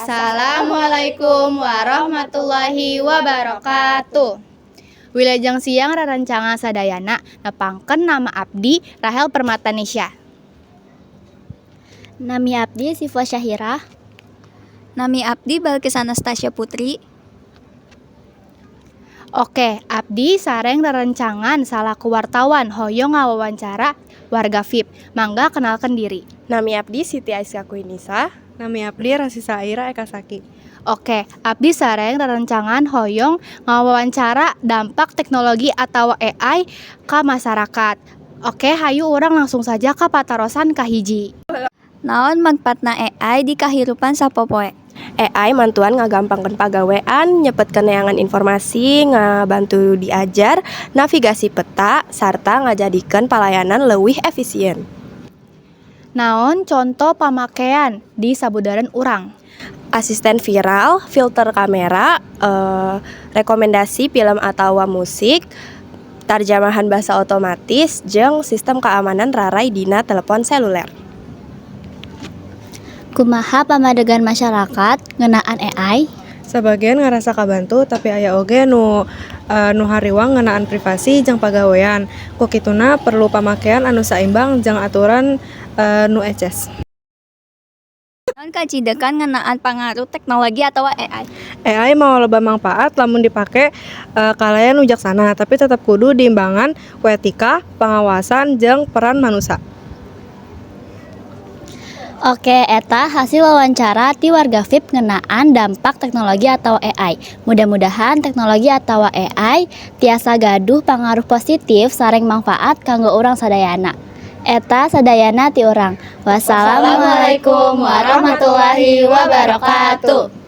Assalamualaikum warahmatullahi wabarakatuh. Wilajeng siang rerencangan sadayana nepangkeun nama abdi Rahel Permatanisya. Nami abdi Sifwa Syahirah. Nami abdi Balkis Anastasia Putri. Oke, abdi sareng rerencangan salaku wartawan hoyong ngawawancara warga VIP. Mangga kenalkan diri. Nami abdi Siti Aisyah Kuinisa. Nami abdi Rasisa Aira Ekasaki. Oke, abdi sareng rerencangan hoyong ngawawancara dampak teknologi atau AI ke masyarakat. Oke, hayu urang langsung saja ke patarosan kahiji. Naon manfaatna AI di kahirupan sapopoe? AI mantuan ngagampangkeun pagawean, nyepetkeun neangan informasi, ngabantu diajar, navigasi peta, sarta ngajadikeun pelayanan leuwih efisien. Naon contoh pemakaian di sabudaran urang? Asisten viral, filter kamera, rekomendasi film atau musik, tarjamahan bahasa otomatis, jeung sistem keamanan rarai dina telepon seluler. Kumaha pamadegan masyarakat ngeunaan AI? Sebagian ngarasa kabantu tapi aya oge nu hariwang ngeunaan privasi jeung pagawean. Ku kituna perlu pamakaian anu saimbang jeung aturan nu eces. Naon kacidekan ngeunaan pangaruh teknologi atau AI? AI mau loba manfaat lamun dipake kalayan nu jaksana, tapi tetap kudu diimbangan ku etika, pengawasan jeung peran manusia. Oke, eta hasil wawancara ti warga VIP ngeunaan dampak teknologi atau AI. Mudah-mudahan teknologi atau AI tiasa gaduh pangaruh positif sareng manfaat kanggo urang sadayana. Eta sadayana ti urang. Wassalamualaikum warahmatullahi wabarakatuh.